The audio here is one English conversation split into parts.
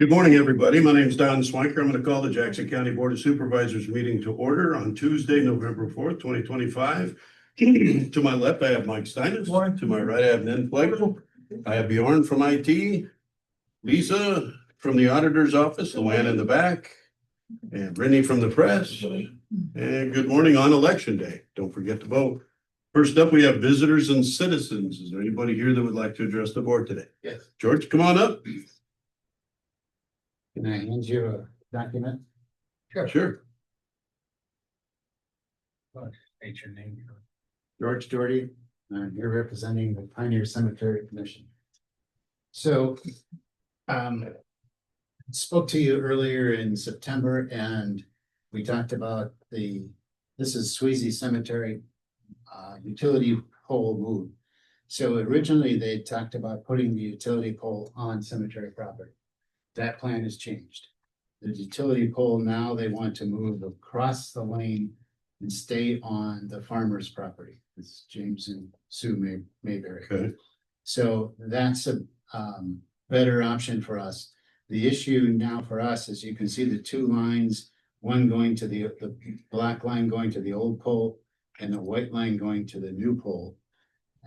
Good morning, everybody. My name is Don Swanker. I'm going to call the Jackson County Board of Supervisors meeting to order on Tuesday, November 4th, 2025. To my left, I have Mike Steinitz. To my right, I have Nen Flegel. I have Bjorn from IT, Lisa from the auditor's office, Luann in the back, and Brittany from the press. And good morning on election day. Don't forget to vote. First up, we have visitors and citizens. Is there anybody here that would like to address the board today? Yes. George, come on up. Can I hand you a document? Sure. State your name. George Doherty. I'm here representing the Pioneer Cemetery Commission. So, spoke to you earlier in September and we talked about this is Sweezy Cemetery, utility pole move. So originally they talked about putting the utility pole on cemetery property. That plan has changed. The utility pole now they want to move across the lane and stay on the farmer's property. It's James and Sue Mayberry. Okay. So that's a better option for us. The issue now for us is you can see the two lines, one going to the black line going to the old pole and the white line going to the new pole.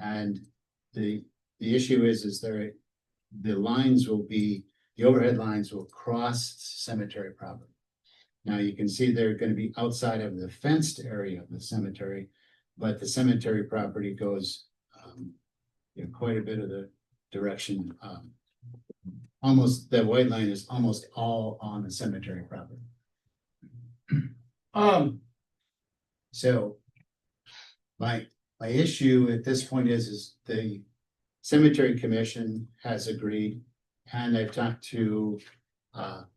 And the issue is the lines will be, the overhead lines will cross cemetery property. Now you can see they're going to be outside of the fenced area of the cemetery, but the cemetery property goes quite a bit of the direction. Almost the white line is almost all on the cemetery property. So my issue at this point is the cemetery commission has agreed. And I've talked to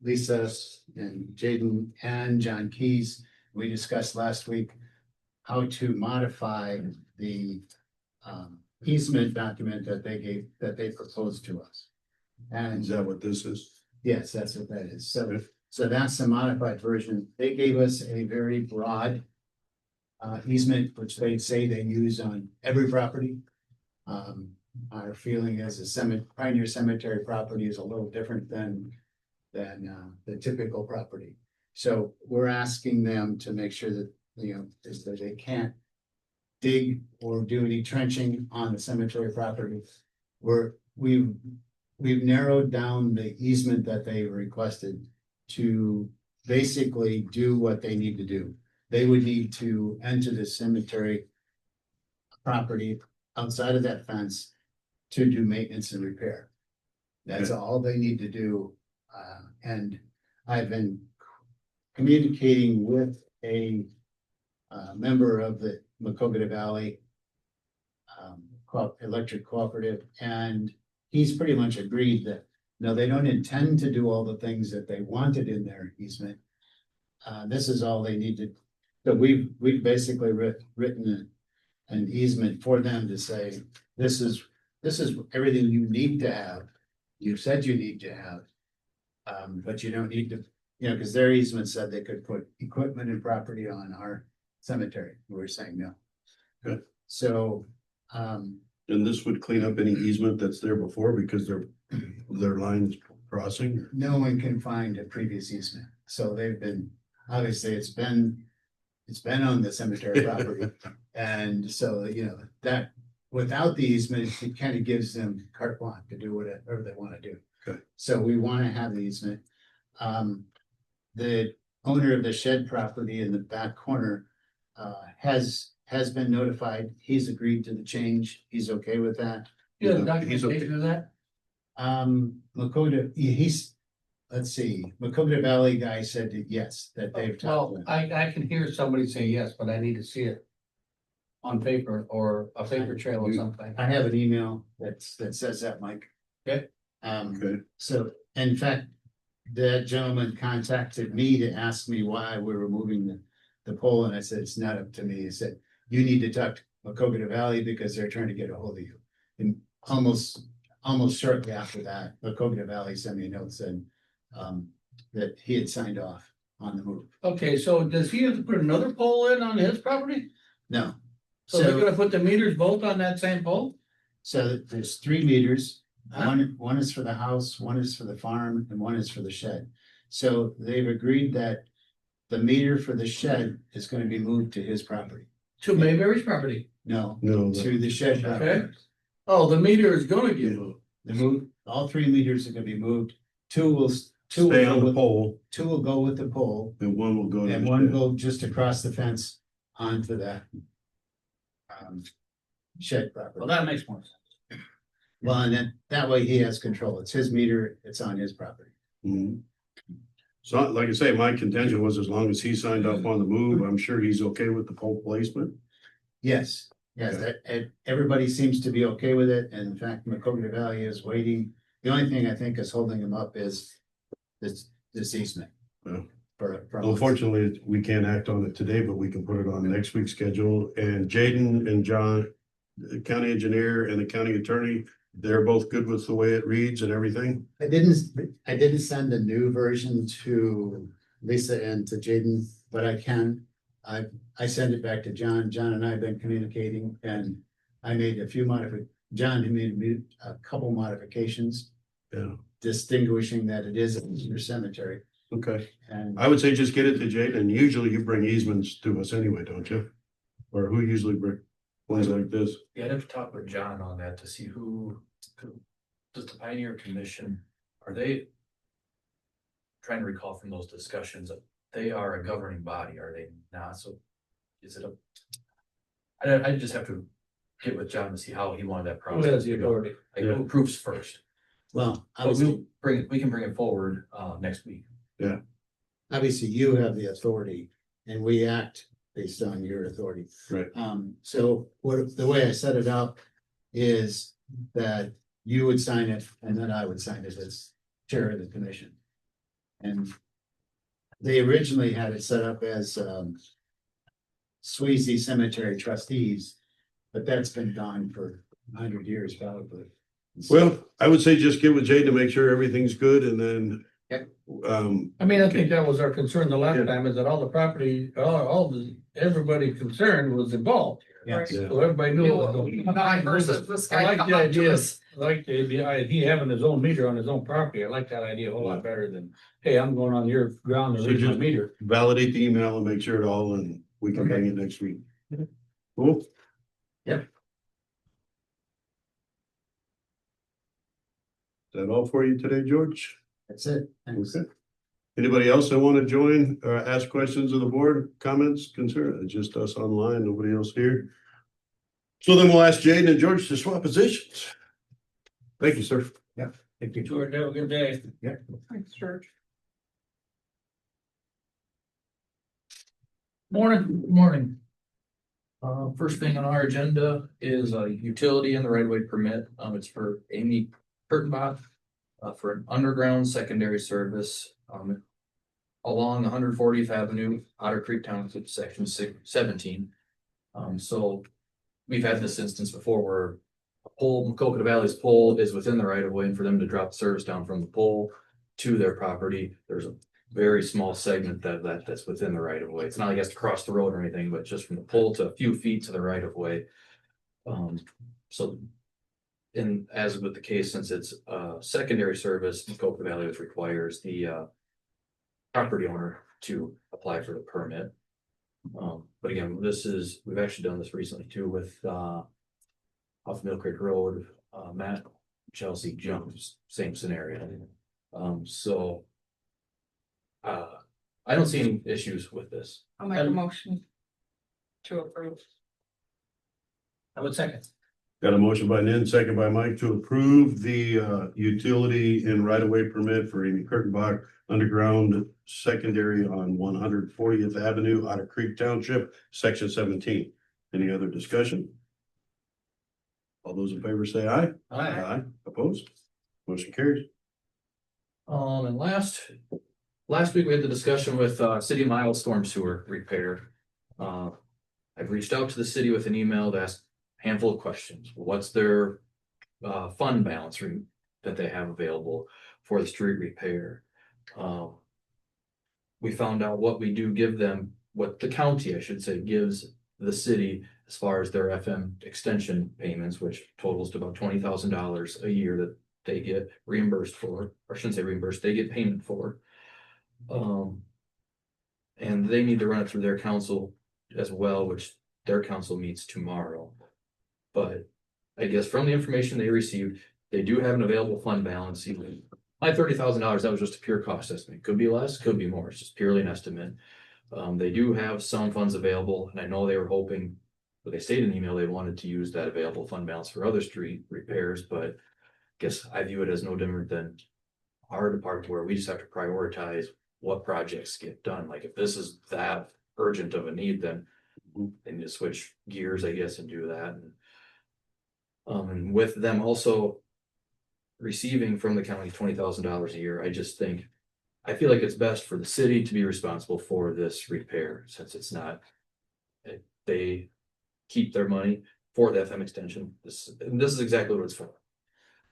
Lisa and Jaden and John Keys. We discussed last week how to modify the easement document that they proposed to us. And Is that what this is? yes, that's what that is. So that's the modified version. They gave us a very broad easement, which they say they use on every property. Our feeling is Pioneer Cemetery property is a little different than the typical property. So we're asking them to make sure that, that they can't dig or do any trenching on the cemetery property. We've narrowed down the easement that they requested to basically do what they need to do. They would need to enter the cemetery property outside of that fence to do maintenance and repair. That's all they need to do. And I've been communicating with a member of the Macocata Valley Electric Cooperative, and he's pretty much agreed that no, they don't intend to do all the things that they wanted in their easement. This is all they need to. So we've basically written an easement for them to say, this is everything you need to have. You said you need to have, but you don't need to, because their easement said they could put equipment and property on our cemetery. We're saying no. Good. So, And this would clean up any easement that's there before because their lines crossing? no one can find a previous easement. So they've been, obviously it's been on the cemetery property. And so, that without the easement, it kind of gives them carte blanche to do whatever they want to do. Okay. So we want to have the easement. The owner of the shed property in the back corner has been notified. He's agreed to the change. He's okay with that. Yeah, He's okay. documentation of that. Macocata Valley guy said that yes, that they've talked Well, with. I can hear somebody say yes, but I need to see it on paper or a paper trail or something. I have an email that says that, Mike. Okay. Okay. So in fact, that gentleman contacted me to ask me why we were moving the pole, and I said, it's not up to me. He said, you need to talk to Macocata Valley because they're trying to get a hold of you. And almost shortly after that, Macocata Valley sent me a note saying that he had signed off on the move. Okay, so does he have to put another pole in on his property? No. So they're gonna put the meters both on that same pole? So there's 3 meters. One is for the house, one is for the farm, and one is for the shed. So they've agreed that the meter for the shed is gonna be moved to his property. To Mayberry's property. No, No, to the shed property. Okay. Oh, the meter is gonna get moved. The move, all three meters are gonna be moved. Two will stay on go the with, pole two will go with the pole, and one will go to and the one shed. go just across the fence onto that. Shed Well, property. that makes more sense. Well, and then that way he has control. It's his meter, it's on his property. Mhm. So like I say, my contention was as long as he signed up on the move, I'm sure he's okay with the pole placement. Yes, yes, everybody seems to be okay with it, and in fact, Macocata Valley is waiting. The only thing I think is holding them up is this easement. Yeah. From Unfortunately, we can't act on it today, but we can put it on next week's schedule. And Jaden and John, the county engineer and the county attorney, they're both good with the way it reads and everything. I didn't send a new version to Lisa and to Jaden, but I can. I sent it back to John. John and I have been communicating, and I made a few John made a couple modifications. Yeah. Distinguishing that it is a cemetery, Okay. and I would say just get it to Jaden. Usually you bring easements to us anyway, don't you? Or who usually bring ones like this? Yeah, I'd have to talk with John on that to see who does the Pioneer Commission, are they? Trying to recall from those discussions, they are a governing body, are they not? So is it I just have to get with John to see how he wanted that Who process. has the to go. authority? Like who approves first, well, but we can bring it forward next week. obviously you have the authority and we act based on your authority. Right. So the way I set it up is that you would sign it and then I would sign it as chair of the commission. And they originally had it set up as, Sweezy Cemetery trustees, but that's been gone for 100 years probably. Well, I would say just get with Jaden to make sure everything's good and then. Yep. I mean, I think that was our concern the last Yeah. time, is that all the property, everybody concerned was involved. Yes. Yeah. So everybody knew. What was going on. Versus this I guy like the coming up to idea, us. I like the idea, he having his own meter on his own property. I like that idea a whole lot better than, hey, I'm going on your ground to So read my just- meter. Validate the email and make sure it all, and we can bring it next week. Cool. Yep. Is that all for you today, George? That's it. Thanks. Okay. Anybody else that want to join or ask questions of the board, comments, concerns? Just us online, nobody else here. So then we'll ask Jaden and George to swap positions. Thank you, sir. Thank you. George, have a good day. Thanks, George. Morning. First thing on our agenda is a utility and the right of way permit. It's for Amy Kurtenbach for an underground secondary service along 140th Avenue, Otter Creek Township, section 17. So we've had this instance before where a pole, Macocata Valley's pole is within the right of way, and for them to drop the service down from the pole to their property, there's a very small segment that's within the right of way. It's not like it has to cross the road or anything, but just from the pole to a few feet to the right of way. So, and as with the case, since it's a secondary service, Macocata Valley requires the property owner to apply for the permit. But again, we've actually done this recently too with off Mill Creek Road, Matt Chelsea Jones, same scenario. So I don't see any issues with this. I'll make a motion to approve. I would second. Got a motion by Nan, second by Mike to approve the utility and right of way permit for Amy Kurtenbach underground secondary on 140th Avenue, Otter Creek Township, section 17. Any other discussion? All those in favor say aye. Aye. Opposed? Motion carries. And last week we had the discussion with City Mile storm sewer repair. I've reached out to the city with an email to ask a handful of questions. What's their fund balance that they have available for the street repair? We found out what we do give them, what the county, I should say, gives the city as far as their FM extension payments, which totals to about $20,000 a year that they get reimbursed for, or I shouldn't say reimbursed, they get payment for. And they need to run it through their council as well, which their council meets tomorrow. But I guess from the information they received, they do have an available fund balance. Even my $30,000, that was just a pure cost estimate. Could be less, could be more. It's just purely an estimate. They do have some funds available, and I know they were hoping, but they stated in the email they wanted to use that available fund balance for other street repairs, but I guess I view it as no different than our department where we just have to prioritize what projects get done. Like if this is that urgent of a need, then they need to switch gears, I guess, and do that. And with them also receiving from the county $20,000 a year, I feel like it's best for the city to be responsible for this repair, since it's not, they keep their money for the FM extension. This is exactly what it's for.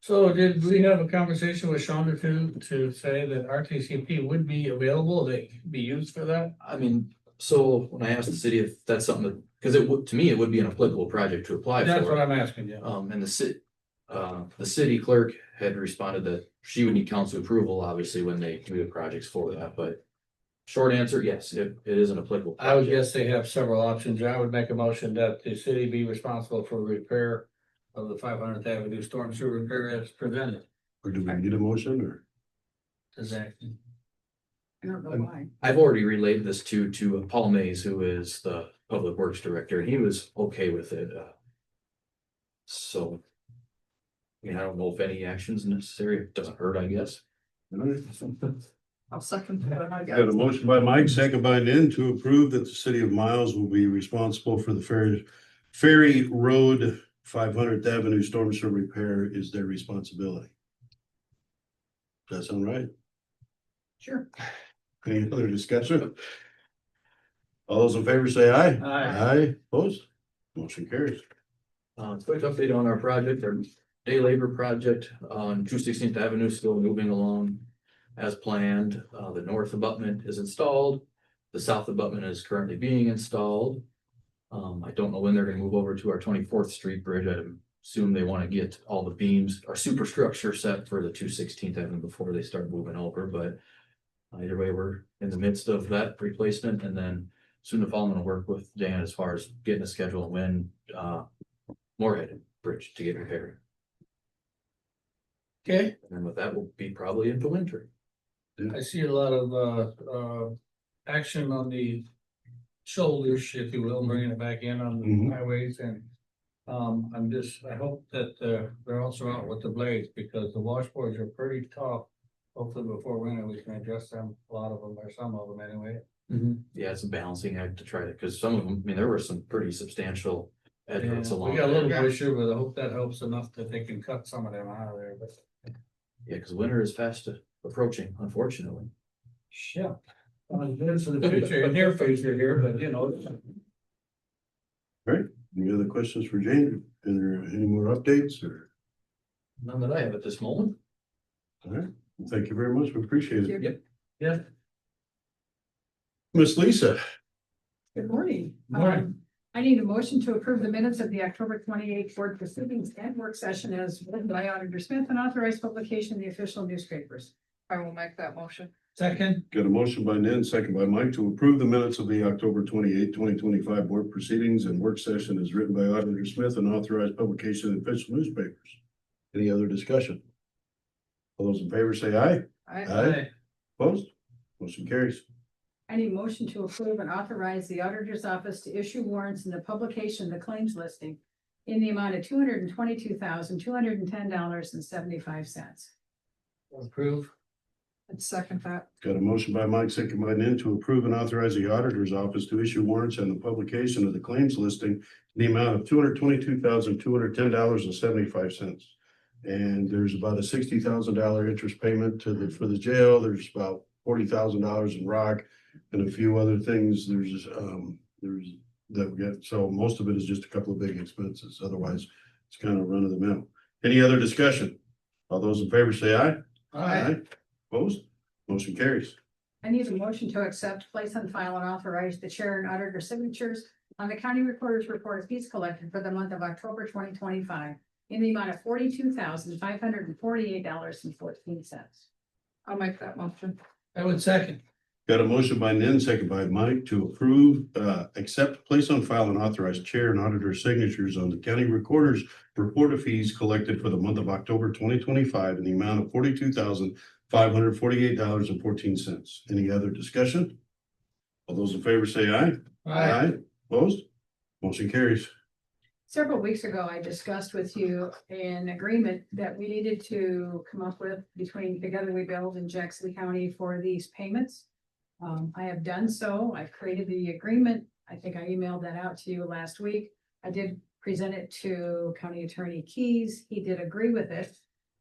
So did we have a conversation with Shonda to say that RTCP would be available, they could be used for that? I mean, so when I asked the city if that's something that, because it would, to me, it would be an applicable project to apply That's what for. I'm asking you. And the city clerk had responded that she would need council approval, obviously, when they do the projects for that, but short answer, yes, it is an applicable. I would project. guess they have several options. I would make a motion that the city be responsible for repair of the 500th Avenue storm sewer repair as presented. Or do we need a motion or? Exactly. I don't know why. I've already relayed this to Paul Mays, who is the public works director, and he was okay with it. So, I mean, I don't know if any action is necessary. It doesn't hurt, I guess. I'll second that, I Got a guess. motion by Mike, second by Nan to approve that the city of Miles will be responsible for the Ferry Road 500th Avenue storm sewer repair is their responsibility. Does that sound right? Sure. Any other discussion? All those in favor say aye. Aye, opposed? Motion carries. Quick update on our project, our day labor project on 216th Avenue, still moving along as planned. The north abutment is installed. The south abutment is currently being installed. I don't know when they're gonna move over to our 24th Street Bridge. I assume they want to get all the beams, our superstructure set for the 216th Avenue before they start moving over, but either way, we're in the midst of that replacement, and then soon to fall, I'm gonna work with Dan as far as getting a schedule when Moorhead Bridge to get repaired. Okay, And then with that, we'll be probably into winter. I see a lot of action on the shoulders, if you will, bringing it back in on the Mhm. highways, and I hope that they're also out with the blades, because the washboards are pretty tough. Hopefully before winter, we can adjust them, a lot of them, or some of them anyway. Yeah, it's a balancing act to try to, because some of them, I mean, there were some pretty substantial edgements Yeah, along we got a little there. busher, but I hope that helps enough that they can cut some of them out of there, but. Yeah, because winter is fast approaching, unfortunately. Yeah. Good for the future, and near future here, but you know. Any other questions for Jane? Are there any more updates or? None that I have at this moment. All right, thank you very much. We appreciate it. Yep. Yeah. Miss Lisa, Good morning. Morning. I need a motion to approve the minutes of the October 28th board proceedings and work session as written by Auditor Smith and authorized publication in the official newspapers. I will make that motion. Second, got a motion by Nan, second by Mike to approve the minutes of the October 28th, 2025 board proceedings and work session as written by Auditor Smith and authorized publication in official newspapers. Any other discussion? All those in favor say aye. Aye. Opposed? Motion carries. I need a motion to approve and authorize the auditor's office to issue warrants in the publication of the claims listing in the amount of $222,210.75. approve. And second that. Got a motion by Mike, second by Nan to approve and authorize the auditor's office to issue warrants on the publication of the claims listing in the amount of $222,210.75. And there's about a $60,000 interest payment for the jail. There's about $40,000 in rock and a few other things. There's that we get. So most of it is just a couple of big expenses. Otherwise, it's kind of run of the mill. Any other discussion? All those in favor say aye. Opposed? Motion carries. I need a motion to accept, place on file, and authorize the chair and auditor signatures on the county recorder's report of fees collected for the month of October 2025 in the amount of $42,548.14. I'll make that motion. I would second. Got a motion by Nan, second by Mike to approve, accept, place on file and authorize chair and auditor signatures on the county recorder's report of fees collected for the month of October 2025 in the amount of $42,548.14. Any other discussion? All those in favor say aye. Opposed? Motion carries. Several weeks ago, I discussed with you an agreement that we needed to come up with between Together We Build and Jackson County for these payments. I have done so. I've created the agreement. I think I emailed that out to you last week. I did present it to County Attorney Keys. He did agree with it.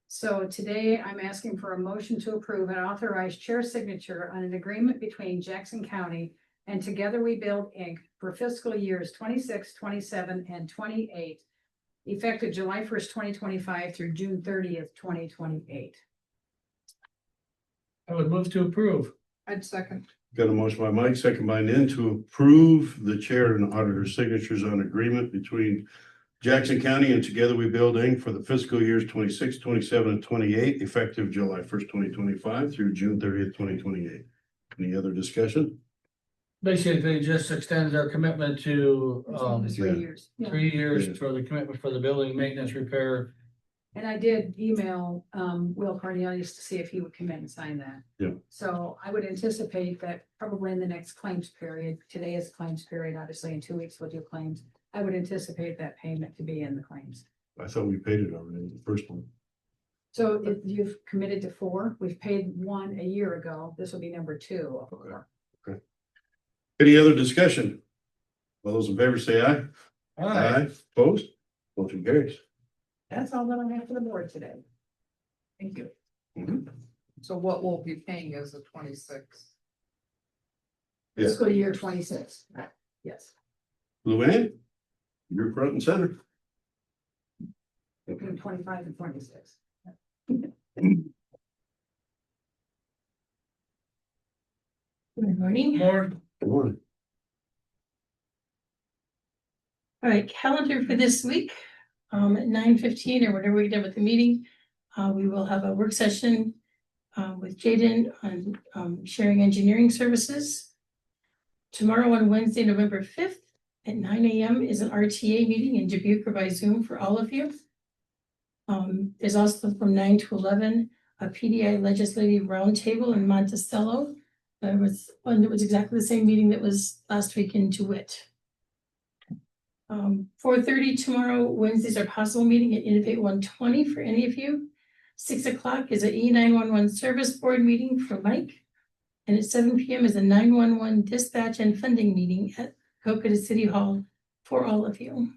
So today I'm asking for a motion to approve and authorize chair signature on an agreement between Jackson County and Together We Build Inc. for fiscal years 26, 27, and 28, effective July 1st, 2025 through June 30th, 2028. I would move to approve. I'd second. Got a motion by Mike, second by Nan to approve the chair and auditor signatures on agreement between Jackson County and Together We Build Inc. for the fiscal years 26, 27, and 28, effective July 1st, 2025 through June 30th, 2028. Any other discussion? Basically, it just extends our commitment to, Three yeah. years. Yeah. 3 years for the commitment for the building maintenance repair. And I did email Will Cornelius to see if he would come in and sign that. Yeah. So I would anticipate that probably in the next claims period, today is claims period, obviously in 2 weeks we'll do claims. I would anticipate that payment to be in the claims. I thought we paid it already, the first one. So if you've committed to 4, we've paid 1 a year ago. This will be number 2 of 4. Any other discussion? All those in favor say aye. Opposed? Motion carries. That's all that I have for the board today. Thank you. Mhm. So what we'll be paying is the 26. Yeah. Fiscal year 26. Yes, Luann, you're front and center. between 25 and 26. Good morning. More, Good morning. All right, calendar for this week, at 9:15 or whatever we did with the meeting. We will have a work session with Jaden on sharing engineering services. Tomorrow on Wednesday, November 5th at 9 a.m. is an RTA meeting in Dubuque or by Zoom for all of you. There's also from 9 to 11, a PDI legislative roundtable in Monticello. It was exactly the same meeting that was last week in DeWitt. 4:30 tomorrow, Wednesdays are possible meeting at Innovate 120 for any of you. 6 o'clock is an E911 service board meeting for Mike. And at 7 p.m. is a 911 dispatch and funding meeting at Cocata City Hall for all of you.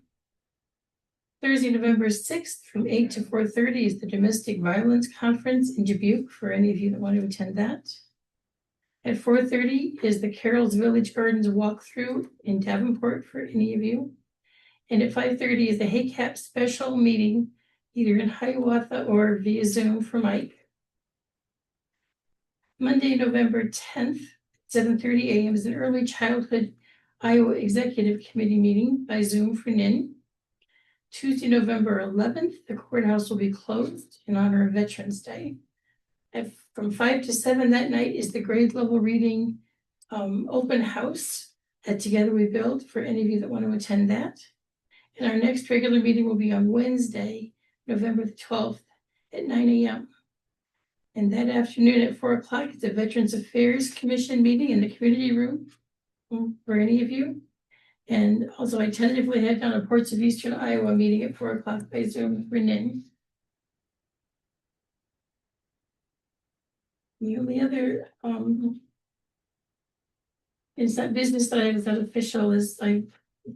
Thursday, November 6th from 8 to 4:30 is the Domestic Violence Conference in Dubuque for any of you that want to attend that. At 4:30 is the Carroll's Village Gardens walkthrough in Davenport for any of you. And at 5:30 is the HACAP special meeting, either in Hiawatha or via Zoom for Mike. Monday, November 10th, 7:30 a.m. is an Early Childhood Iowa Executive Committee meeting by Zoom for NIN. Tuesday, November 11th, the courthouse will be closed in honor of Veterans Day. From 5 to 7 that night is the grade level reading open house at Together We Build for any of you that want to attend that. And our next regular meeting will be on Wednesday, November the 12th at 9 a.m. And that afternoon at 4 o'clock is the Veterans Affairs Commission meeting in the community room for any of you. And also I tentatively had down a Ports of Eastern Iowa meeting at 4 o'clock by Zoom for NIN. The only other is that business that is not official is I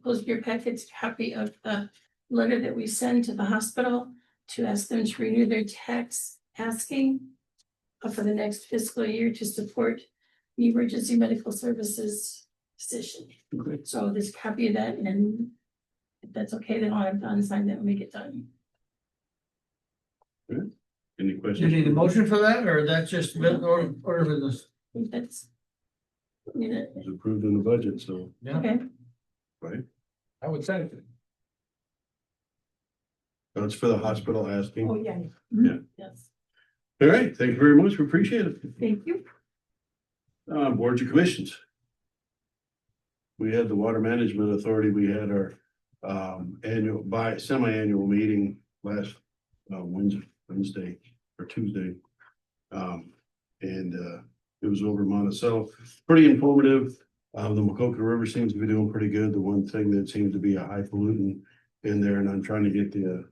closed your packets copy of the letter that we send to the hospital to ask them to renew their tax asking for the next fiscal year to support the emergency medical services position. Okay. So this copy of that, and if that's okay, then I'll have to unsign that when we get done. Any do questions? you need a motion for that, or that's just order business? I think that's, you know, It's approved in the budget, so, Yeah, okay. right? I would second it. That's for the hospital Oh, asking. yeah. Yeah. Yes, All right, thank you very much. We appreciate it. thank you. Boards and commissions. We had the Water Management Authority, we had our semi-annual meeting last Wednesday or Tuesday. It was over Monticello, pretty informative. The Macoka River seems to be doing pretty good. The one thing that seems to be a high pollutant in there, and I'm trying to get the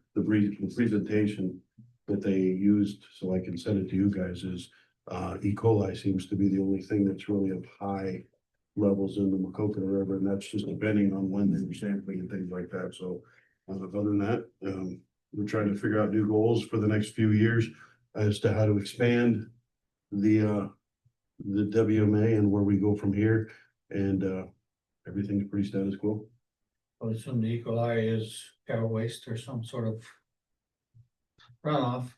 presentation that they used so I can send it to you guys is E. coli seems to be the only thing that's really of high levels in the Macoka River, and that's just depending on when they were sampling and things like that. So other than that, we're trying to figure out new goals for the next few years as to how to expand the WMA and where we go from here. And everything's pretty status quo. I would assume the E. coli is cattle waste or some sort of runoff.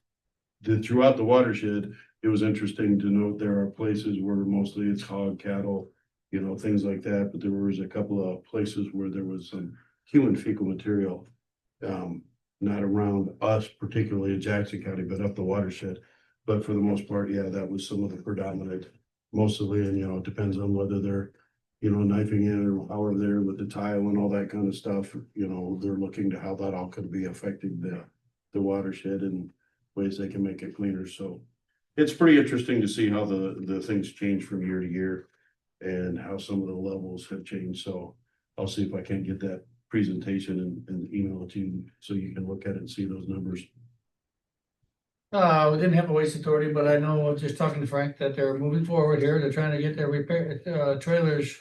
Throughout the watershed, it was interesting to note there are places where mostly it's hog, cattle, you know, things like that. But there was a couple of places where there was some human fecal material, not around us, particularly in Jackson County, but up the watershed. But for the most part, yeah, that was some of the predominant, mostly, and you know, it depends on whether they're, you know, knifing in or however they're with the tile and all that kind of stuff. You know, they're looking to how that all could be affecting the watershed and ways they can make it cleaner. So it's pretty interesting to see how the things change from year to year and how some of the levels have changed. So I'll see if I can get that presentation and email it to you so you can look at it and see those numbers. We didn't have a waste authority, but I know, just talking to Frank, that they're moving forward here. They're trying to get their repair, trailers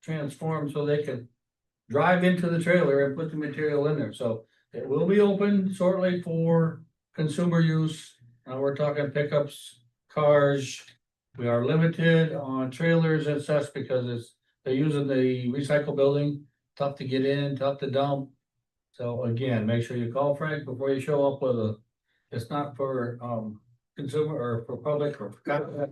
transformed so they can drive into the trailer and put the material in there. So it will be open shortly for consumer use. We're talking pickups, cars. We are limited on trailers and such because they're using the recycle building, tough to get in, tough to dump. So again, make sure you call Frank before you show up with it's not for consumer or for public or for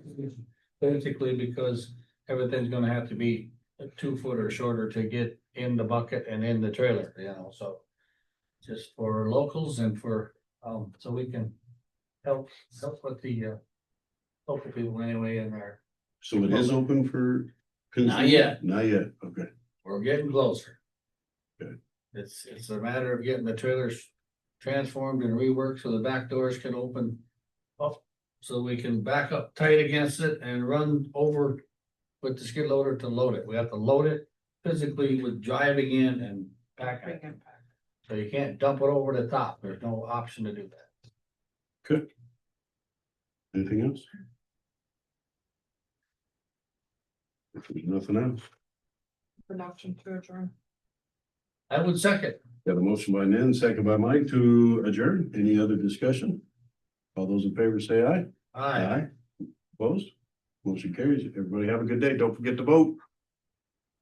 basically because everything's gonna have to be a 2 foot or shorter to get in the bucket and in the trailer, you know, so. Just for locals and for, so we can help with the local people anyway in there. So it is open for. Not yet. Not yet, okay. We're getting closer. Good. It's a matter of getting the trailers transformed and reworked so the back doors can open up. So we can back up tight against it and run over with the skid loader to load it. We have to load it physically with driving in and packing it. So you can't dump it over the top. There's no option to do that. Good. Anything else? If there's nothing else, Production to adjourn. I would second. got a motion by Nan, second by Mike to adjourn. Any other discussion? All those in favor say aye. Aye. Opposed? Motion carries. Everybody have a good day. Don't forget to vote.